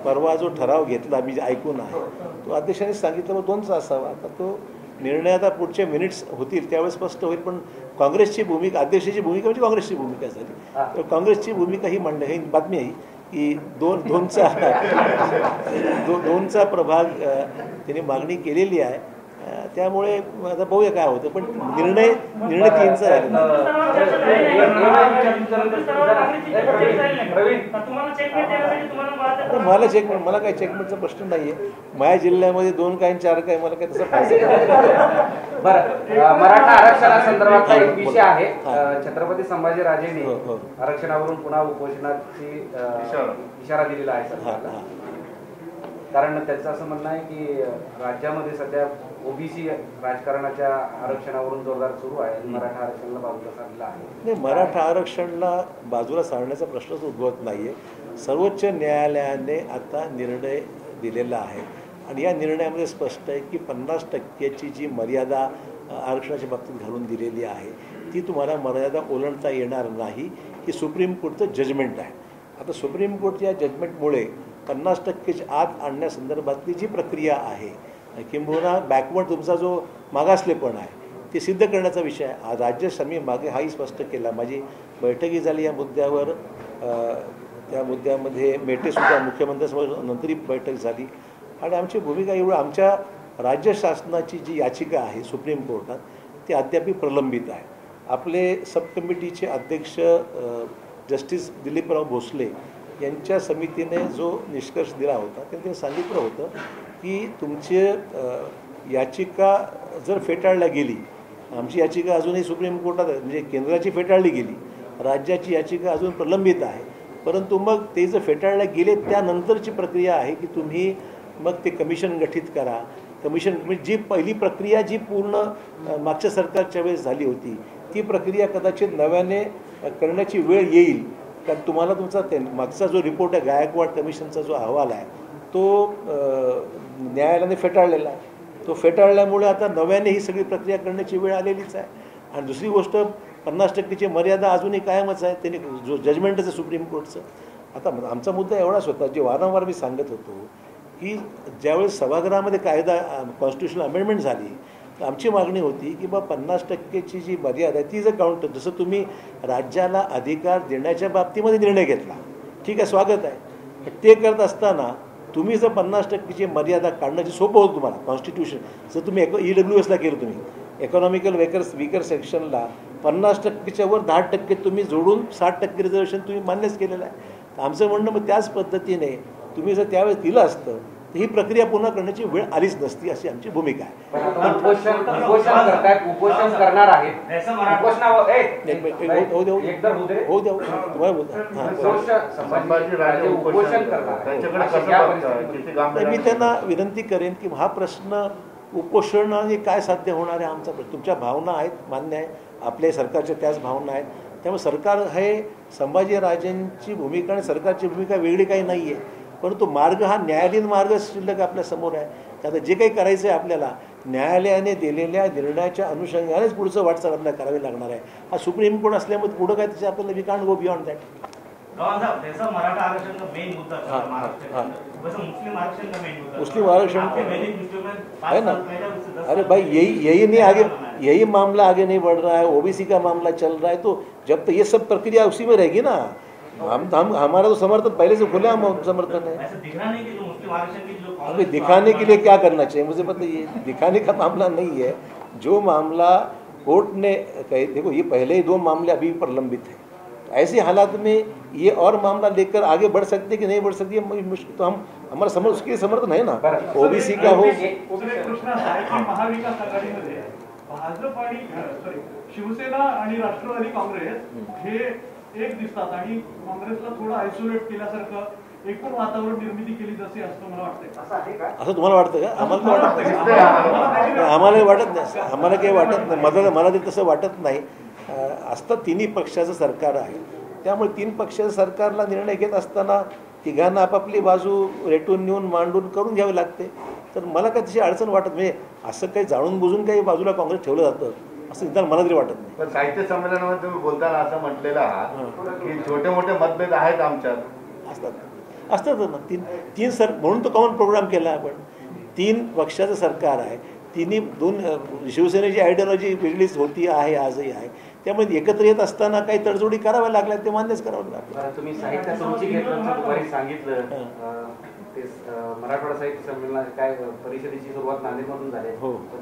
A: परवा जो ठराव घेतला मी जे ऐकून आहे तो अध्यक्षांनीच सांगितलं 2चा असावा. आता तो निर्णय आता पुढचे मिनिट्स होतील त्यावेळेस स्पष्ट होईल. पण काँग्रेसची भूमिका, अध्यक्षाची भूमिका म्हणजे काँग्रेसची भूमिका झाली. तर काँग्रेसची भूमिका ही म्हणणं ही बातमी आहे की 2चा प्रभाग त्यांनी मागणी केलेली आहे. त्यामुळे आता बघूया काय होतं, पण निर्णय 3चा राहिला. मला चेकमेट, मला काही चेकमेटचा प्रश्न नाहीये. माझ्या जिल्ह्यामध्ये 2 काय 4 काय मला काय तसं
F: बरं. मराठा आरक्षणासंदर्भातला एक विषय आहे. छत्रपती संभाजीराजेंनी आरक्षणावरून पुन्हा उपोषणाची इशारा दिलेला आहे सरकारला. कारण त्यांचं असं म्हणणं आहे की राज्यामध्ये सध्या ओबीसी राजकारणाच्या आरक्षणावरून जोरदार सुरू आहे. मराठा आरक्षणाला बाजूला सारलेला आहे.
A: नाही, मराठा आरक्षणाला बाजूला सारण्याचा प्रश्नच उद्भवत नाहीये. सर्वोच्च न्यायालयाने आता निर्णय दिलेला आहे आणि या निर्णयामध्ये स्पष्ट आहे की 50% जी मर्यादा आरक्षणाच्या बाबतीत घालून दिलेली आहे ती तुम्हाला मर्यादा ओलांडता येणार नाही. ही सुप्रीम कोर्टचं जजमेंट आहे. आता सुप्रीम कोर्ट या जजमेंटमुळे 50% आत आणण्यासंदर्भातली जी प्रक्रिया आहे किंबहुना बॅकवर्ड तुमचा जो मागासलेपण आहे ते सिद्ध करण्याचा विषय आहे. राज्यसमी मागे हाही स्पष्ट केला. माझी बैठकही झाली या मुद्द्यावर. त्या मुद्द्यामध्ये मेटेसुद्धा मुख्यमंत्र्यांसमोर नंतरही बैठक झाली आणि आमची भूमिका एवढं, आमच्या राज्य शासनाची जी याचिका आहे सुप्रीम कोर्टात ती अद्याप प्रलंबित आहे. आपले सब कमिटीचे अध्यक्ष जस्टिस दिलीपराव भोसले यांच्या समितीने जो निष्कर्ष दिला होता त्यांनी सांगितलं होतं की तुमची याचिका जर फेटाळल्या गेली, आमची याचिका अजूनही सुप्रीम कोर्टात म्हणजे केंद्राची फेटाळली गेली, राज्याची याचिका अजून प्रलंबित आहे, परंतु मग ते जर फेटाळल्या गेले त्यानंतरची प्रक्रिया आहे की तुम्ही मग ते कमिशन गठीत करा. कमिशन म्हणजे जी पहिली प्रक्रिया जी पूर्ण मागच्या सरकारच्या वेळेस झाली होती ती प्रक्रिया कदाचित नव्याने करण्याची वेळ येईल कारण तुम्हाला तुमचा मागचा जो रिपोर्ट आहे गायकवाड कमिशनचा जो अहवाल आहे तो न्यायालयाने फेटाळलेला आहे. तो फेटाळल्यामुळे आता नव्याने ही सगळी प्रक्रिया करण्याची वेळ आलेलीच आहे. आणि दुसरी गोष्ट 50%ची मर्यादा अजूनही कायमच आहे. त्यांनी जो जजमेंटच आहे सुप्रीम कोर्टचं. आता आमचा मुद्दा एवढाच होता, जे वारंवार मी सांगत होतो की ज्यावेळेस सभागृहामध्ये कायदा कॉन्स्टिट्युशनल अमेंडमेंट झाली तर आमची मागणी होती की बा 50%ची जी मर्यादा आहे ती जर काउंट, जसं तुम्ही राज्याला अधिकार देण्याच्या बाबतीमध्ये निर्णय घेतला, ठीक आहे, स्वागत आहे. ते करत असताना तुम्ही जर 50%ची मर्यादा काढणं जे सोपं होतं तुम्हाला कॉन्स्टिट्यूशन, जर तुम्ही EWSला केलं, तुम्ही इकॉनॉमिकल वीकर सेक्शनला 50%च्या वर 10% तुम्ही जोडून 60% रिझर्वेशन तुम्ही मान्यच केलेलं आहे. आमचं म्हणणं मग त्याच पद्धतीने तुम्ही जर त्यावेळेस दिलं असतं तर ही प्रक्रिया पुन्हा करण्याची वेळ आलीच नसती, अशी आमची भूमिका आहे.
F: उपोषण करणार आहेत
A: मी त्यांना विनंती करेन की हा प्रश्न उपोषणाने काय साध्य होणार आहे आमचा प्रश्न. तुमच्या भावना आहेत, मान्य आहे, आपल्या सरकारच्या त्याच भावना आहेत. त्यामुळे सरकार हे संभाजीराजेंची भूमिका आणि सरकारची भूमिका वेगळी काही नाही आहे, परंतु मार्ग हा न्यायालयीन मार्ग शिल्लक आपल्यासमोर आहे. आता जे काही करायचं आहे आपल्याला न्यायालयाने दिलेल्या निर्णयाच्या अनुषंगानेच पुढचं वाटचाल आपल्याला करावी लागणार आहे. हा सुप्रीम कोर्ट असल्यामुळे पुढं काय त्याच्या आपल्याला we can't go beyond that.
C: Maratha आरक्षण का मेन मुद्दा
A: मुस्लिम आरक्षण है ना. अरे भाई यही मामला आगे नहीं बढ़ रहा है, ओबीसी का मामला चल रहा है, तो जब तक ये सब प्रक्रिया उसी में रहेगी ना, हम हमारा तो समर्थन पहले से खुले हम समर्थन है. अभी दिखाने के लिए क्या करना चाहिए मुझे पता, ये दिखाने का मामला नहीं है. जो मामला कोर्ट ने देखो, ये पहले ही 2 मामले अभी प्रलंबित हैं. ऐसे हालात में ये और मामला लेकर आगे बढ़ सकते कि नहीं बढ़ सकती है मुश्किल, तो हम हमारा उसके समर्थन है ना. ओबीसी का हो,
D: महाविकास आघाडीमध्ये भाजप आणि शिवसेना आणि राष्ट्रवादी काँग्रेस हे एक दिसतात आणि काँग्रेसला थोडं आयसोलेट केल्यासारखं एकूण वातावरण निर्मिती केली जसे असतं मला वाटतंय.
A: असं तुम्हाला वाटतं का? आम्हाला वाटत नाही, आम्हाला वाटत नाही, आम्हाला काही वाटत नाही, मला ते तसं वाटत नाही. असतं तिन्ही पक्षाचं सरकार आहे, त्यामुळे 3 पक्षाच्या सरकारला निर्णय घेत असताना तिघांना आपापली बाजू रेटून नेऊन मांडून करून घ्यावी लागते. तर मला काही तशी अडचण वाटत नाही. असं काही जाणून बुजून काही बाजूला काँग्रेस ठेवलं जातं असं निदान मला तरी वाटत नाही.
E: पण साहित्य संमेलनामध्ये तुम्ही बोलताना असं म्हटलेलं आहात की छोटे मोठे मतभेद आहेत आमच्यात.
A: असतात ना. तीन म्हणून तो कॉमन प्रोग्राम केला आपण. 3 पक्षाचं सरकार आहे, तिन्ही 2 शिवसेनेची आयडियोलॉजी वेगळीच होती, आहे, आजही आहे. त्यामुळे एकत्र येत असताना काही तडजोडी कराव्या लागल्या, ते मान्यच करावं लागलं.
F: तुम्ही साहित्य तुमची घेतलं दुपारी सांगितलं, ते मराठवाडा साहित्य संमेलन काय परिषदेची सुरुवात नांदेडमधून झाली.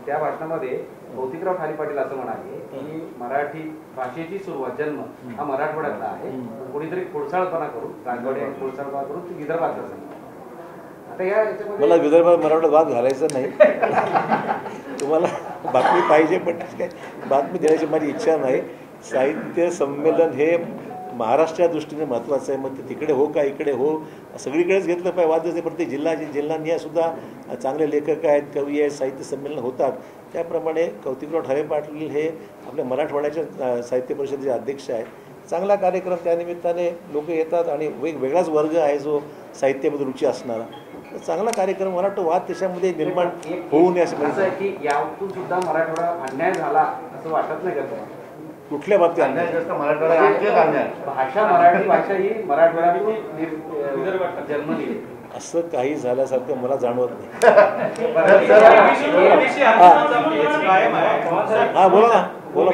F: त्या भाषणामध्ये भौतिकराव ठाले पाटील असं म्हणाले की मराठी भाषेची सुरुवात, जन्म हा मराठवाड्यातला आहे, कोणीतरी खोडसाळपणा करून, राजवाडे खोडसाळपणा करून ती विदर्भातला सांगितलं. आता
A: मला विदर्भात मराठवाड्यात वाद घालायचा नाही. तुम्हाला बातमी पाहिजे पण काय बातमी देण्याची माझी इच्छा नाही. साहित्य संमेलन हे महाराष्ट्राच्या दृष्टीने महत्त्वाचं आहे. मग ते तिकडे हो का इकडे हो, सगळीकडेच घेतलं पाहिजे, वादच नाही. प्रत्येक जिल्ह्यांनी सुद्धा चांगले लेखक आहेत, कवी आहेत, साहित्य संमेलन होतात. त्याप्रमाणे कौतिकराव ठाले पाटील हे आपल्या मराठवाड्याच्या साहित्य परिषदेचे अध्यक्ष आहेत. चांगला कार्यक्रम, त्यानिमित्ताने लोक येतात आणि वेगवेगळाच वर्ग आहे जो साहित्यामध्ये रुची असणारा. चांगला कार्यक्रम, मला वाटतं वाद त्याच्यामध्ये निर्माण होऊ नये असं
F: म्हणतात की यातून सुद्धा मराठवाडा अन्याय झाला असं वाटत नाही का?
A: कुठल्या बाबतीत
E: अन्याय जास्त मराठवाडा
F: भाषा, मराठी भाषा ही मराठवाड्यात जन्मली
A: असं काही झाल्यासारखं मला जाणवत नाही. हा बोला ना, बोला.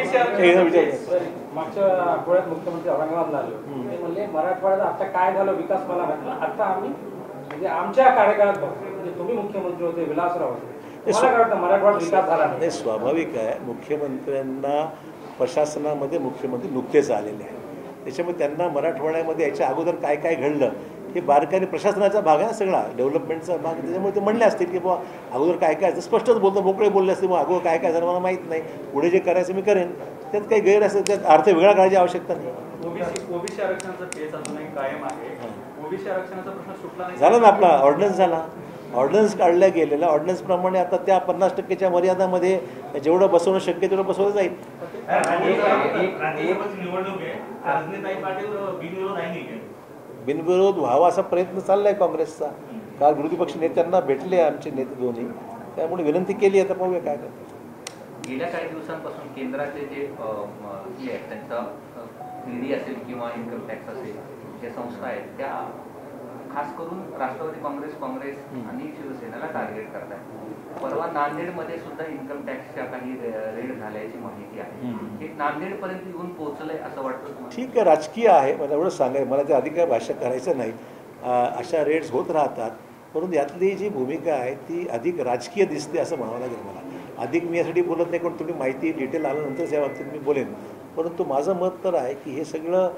G: मागच्या आठवड्यात मुख्यमंत्री औरंगाबादला आले, ते म्हणले मराठवाड्यात आता काय झालं विकास मला वाटला, आता आम्ही म्हणजे आमच्या कार्यकाळात म्हणजे तुम्ही मुख्यमंत्री होते, विलासराव होते, मला काय वाटतं मराठवाड्यात विकास झाला नाही?
A: स्वाभाविक आहे. मुख्यमंत्र्यांना प्रशासनामध्ये मुख्यमंत्री नुकतेच आलेले आहेत, त्याच्यामुळे त्यांना मराठवाड्यामध्ये याच्या अगोदर काय काय घडलं हे बारकाईने प्रशासनाचा भाग आहे, सगळा डेव्हलपमेंटचा भाग. त्याच्यामुळे ते म्हणले असतील की बाबा अगोदर काय काय, स्पष्टच बोलतो, मोकळे बोलले असतील, मग अगोदर काय काय झालं मला माहीत नाही, पुढे जे करायचं मी करेन. त्यात काही गैर असेल, त्यात अर्थ वेगळा काढायची आवश्यकता नाही.
D: ओबीसी आरक्षणाचा केस अजूनही कायम आहे. ओबीसी आरक्षणाचा प्रश्न सुटला नाही.
A: झाला ना, आपला ऑर्डिनन्स झाला, ऑर्डिनन्स काढल्या गेलेला. ऑर्डिनन्सप्रमाणे आता त्या 50%च्या मर्यादामध्ये जेवढं बसवणं शक्य तेवढं बसवलं जाईल.
C: निवडणूक आहे,
A: बिनविरोध व्हावा असा प्रयत्न चाललाय काँग्रेसचा. काल विरोधी पक्ष नेत्यांना भेटले आमचे नेते दोन्ही, त्यामुळे विनंती केली. आता पाहूया काय करतात.
B: गेल्या काही दिवसांपासून केंद्राचे जे हे आहेत त्यांचा ईडी असेल किंवा इन्कम टॅक्स असेल ज्या संस्था आहेत त्या खास करून राष्ट्रवादी काँग्रेस आणि शिवसेनेला टार्गेट करतात. परवा नांदेडमध्ये सुद्धा इन्कम टॅक्सच्या काही रेड झाल्याची माहिती आहे. हे नांदेडपर्यंत येऊन पोहोचलंय असं वाटतं?
A: ठीक आहे, राजकीय आहे, मला एवढं सांगाय, मला ते अधिक काय भाष्य करायचं नाही. अशा रेड्स होत राहतात, परंतु यातली जी भूमिका आहे ती अधिक राजकीय दिसते असं म्हणावं लागेल मला. अधिक मी यासाठी बोलत नाही, पण तुम्ही माहिती डिटेल आल्यानंतरच या बाबतीत मी बोलेन. परंतु माझं मत तर आहे की हे सगळं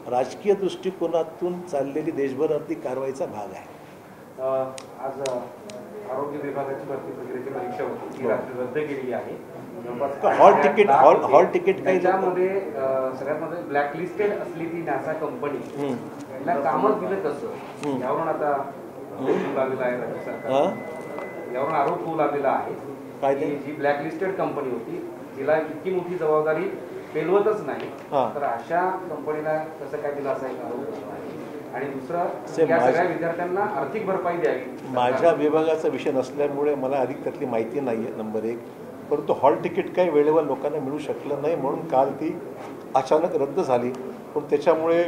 A: राजकीय दृष्टिकोनातून चाललेली देशभरातली कारवाईचा भाग आहे.
F: आज आरोग्य विभागाची भरती प्रक्रियेची परीक्षा होती, ती रात्री रद्द केलेली आहे.
A: हॉल तिकीट काही
F: त्याच्यामध्ये सगळ्यात मध्ये ब्लॅकलिस्टेड असली ती नासा कंपनी त्यांना कामच दिलं कसं, यावरून आता लागलेला आहे राज्य सरकार, यावरून आरोप होऊ लागलेला आहे की जी ब्लॅकलिस्टेड कंपनी होती तिला इतकी मोठी जबाबदारी पेलवतच नाही, तर अशा कंपनीला कसं काय दिलं असा एक आरोप आहे. आणि दुसरं या सगळ्या विद्यार्थ्यांना आर्थिक भरपाई द्यावी.
A: माझ्या विभागाचा विषय नसल्यामुळे मला अधिक त्यातली माहिती नाही आहे, नंबर एक. परंतु हॉल तिकीट काही वेळेवर लोकांना मिळू शकलं नाही, म्हणून काल ती अचानक रद्द झाली. पण त्याच्यामुळे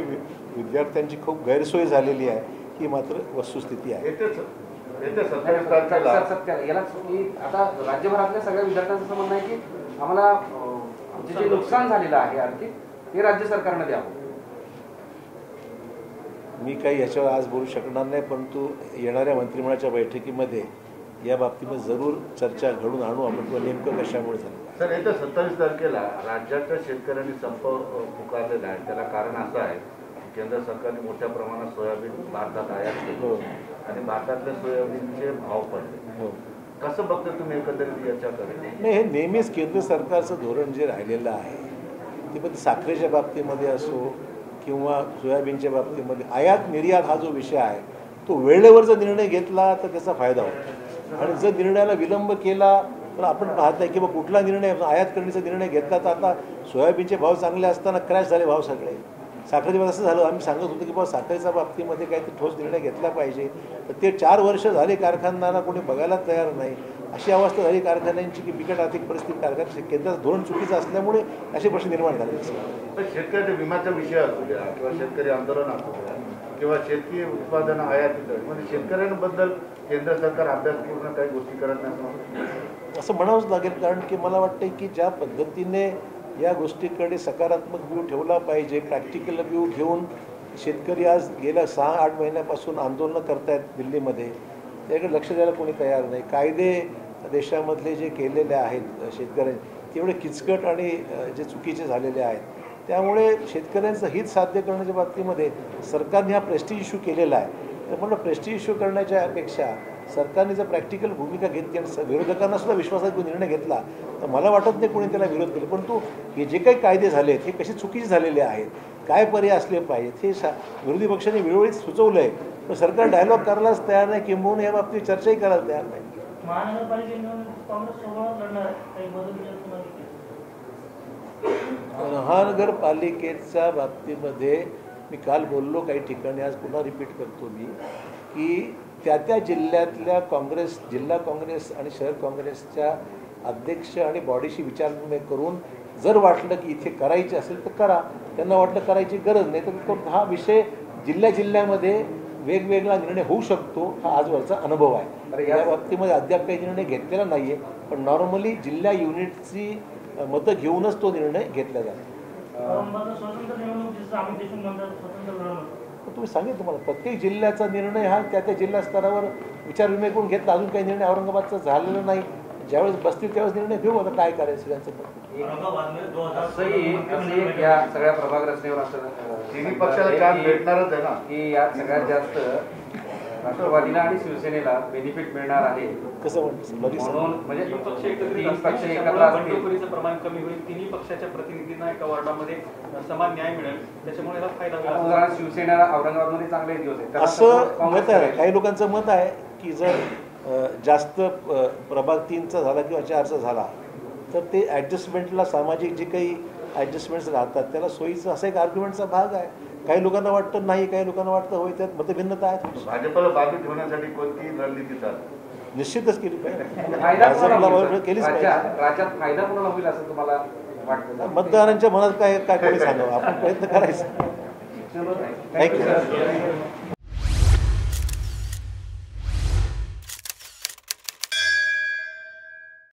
A: विद्यार्थ्यांची खूप गैरसोय झालेली आहे, ही मात्र वस्तुस्थिती आहे.
F: याला आता राज्यभरातल्या सगळ्या विद्यार्थ्यांचं असं म्हणणं आहे की आम्हाला आमचे जे नुकसान झालेलं आहे आर्थिक ते राज्य सरकारनं द्यावं.
A: मी काही याच्यावर आज बोलू शकणार नाही, परंतु येणाऱ्या मंत्रिमंडळाच्या बैठकीमध्ये या बाबतीमध्ये जरूर चर्चा घडून आणू आपण, किंवा नेमकं कशामुळे झालं.
E: सर, येत्या 27 तारखेला राज्याच्या शेतकऱ्यांनी संप पुकारलेला आहे. त्याला कारण असं आहे की केंद्र सरकारने मोठ्या प्रमाणात सोयाबीन भारतात आयात केली आणि भारतातल्या सोयाबीनचे भाव पडले. कसं बघता तुम्ही एकंदरीत याच्याकडे?
A: नाही, हे नेहमीच केंद्र सरकारचं धोरण जे राहिलेलं आहे ते पण साखरेच्या बाबतीमध्ये असो किंवा सोयाबीनच्या बाबतीमध्ये आयात निर्यात हा जो विषय आहे तो वेळेवर जर निर्णय घेतला तर त्याचा फायदा होतो, आणि जर निर्णयाला विलंब केला तर आपण पाहत नाही की बा कुठला निर्णय आयात करण्याचा निर्णय घेतला तर आता सोयाबीनचे भाव चांगले असताना क्रॅश झाले भाव सगळे. साखरेच्या बाबतीत असं झालं, आम्ही सांगत होतो की बाबा साखरेच्या बाबतीमध्ये काहीतरी ठोस निर्णय घेतला पाहिजे, तर ते 4 वर्ष झाले कारखानदारांना कोणी बघायला तयार नाही. अशी अवस्था झाली कारखान्यांची की बिकट आर्थिक परिस्थिती, कारखान्याचे केंद्राचं धोरण चुकीचं असल्यामुळे असे प्रश्न निर्माण झाले.
E: शेतकऱ्याच्या विम्याचा विषय असू द्या किंवा शेतकरी आंदोलन असू द्या किंवा शेतकी उत्पादन आयात, म्हणजे शेतकऱ्यांबद्दल केंद्र सरकार अभ्यासपूर्ण काही गोष्टी करत नाही
A: असं म्हणावंच लागेल. कारण की मला वाटतं की ज्या पद्धतीने या गोष्टीकडे सकारात्मक व्ह्यू ठेवला पाहिजे, प्रॅक्टिकल व्ह्यू घेऊन शेतकरी आज गेल्या 6-8 महिन्यापासून आंदोलनं करतायत दिल्लीमध्ये, त्याकडे लक्ष द्यायला कोणी तयार नाही. कायदे देशामधले जे केलेले आहेत शेतकऱ्यांनी तेवढे किचकट आणि जे चुकीचे झालेले आहेत, त्यामुळे शेतकऱ्यांचं हित साध्य करण्याच्या बाबतीमध्ये सरकारने हा प्रेस्टिज इश्यू केलेला आहे. तर म्हणून प्रेस्टिज इश्यू करण्याच्या पेक्षा सरकारने जर प्रॅक्टिकल भूमिका घेतली आणि विरोधकांना सुद्धा विश्वासात निर्णय घेतला तर मला वाटत नाही कोणी त्याला विरोध केला. परंतु हे जे काही कायदे झाले आहेत हे कसे चुकीचे झालेले आहेत, काय पर्याय असले पाहिजेत हे विरोधी पक्षांनी वेळोवेळी सुचवलं आहे, पण सरकार डायलॉग करायलाच तयार नाही, किंबहुना या बाबतीत चर्चाही करायला तयार नाही. महानगरपालिकेच्या बाबतीमध्ये मी काल बोललो काही ठिकाणी, आज पुन्हा रिपीट करतो मी की त्या जिल्ह्यातल्या काँग्रेस, जिल्हा काँग्रेस आणि शहर काँग्रेसच्या अध्यक्ष आणि बॉडीशी विचारविनिमय करून जर वाटलं की इथे करायचे असेल तर करा, त्यांना वाटलं करायची गरज नाही तर हा विषय जिल्ह्यामध्ये वेगवेगळा निर्णय होऊ शकतो, हा आजवरचा अनुभव आहे. या बाबतीमध्ये अद्याप काही निर्णय घेतलेला नाही आहे, पण नॉर्मली जिल्हा युनिटची मतं घेऊनच तो निर्णय घेतला जातो. तुम्ही सांगितलं तुम्हाला प्रत्येक जिल्ह्याचा निर्णय हा त्या जिल्हा स्तरावर विचारविनिमय करून घेतला. अजून काही निर्णय औरंगाबादचा झालेला नाही, ज्यावेळेस बसतील त्यावेळेस निर्णय घेऊ आता काय करायचं त्यांचं.
F: असंही या सगळ्या प्रभाग रचनेवर असं
E: तिन्ही पक्षाला चान्स भेटणारच आहे ना
F: की यात सगळ्यात जास्त राष्ट्रवादीला आणि शिवसेनेला बेनिफिट मिळणार आहे.
A: कसं
F: म्हणून म्हणजे
D: तीन पक्ष एकत्र बंडखोरीचं प्रमाण कमी होईल, तिन्ही पक्षाच्या प्रतिनिधींना एका वॉर्डामध्ये समान न्याय मिळेल, त्याच्यामुळे याला फायदा होईल.
F: शिवसेनेला औरंगाबादमध्ये चांगले दिवस आहेत
A: असं मत आहे. काही लोकांचं मत आहे की जर जास्त प्रभाग 3चा झाला किंवा 4चा झाला तर ते ॲडजस्टमेंटला सामाजिक जे काही ॲडजस्टमेंट्स राहतात, त्याला सोयीचं असा एक आर्ग्युमेंटचा भाग आहे. काही लोकांना वाटतं नाही, काही लोकांना वाटतं होय, त्यात मतभिन्नता आहेत.
E: भाजपला बाजू ठेवण्यासाठी कोणती रणनीती चालते?
A: निश्चितच केली पाहिजे,
F: फायदा कोणाला
A: भाजपला
F: होईल?
A: केलीच पाहिजे.
F: राज्यात फायदा कोणाला होईल असं तुम्हाला वाटतं?
A: मतदारांच्या मनात काय काय कोणी सांगावं, आपण प्रयत्न करायचा. थँक्यू.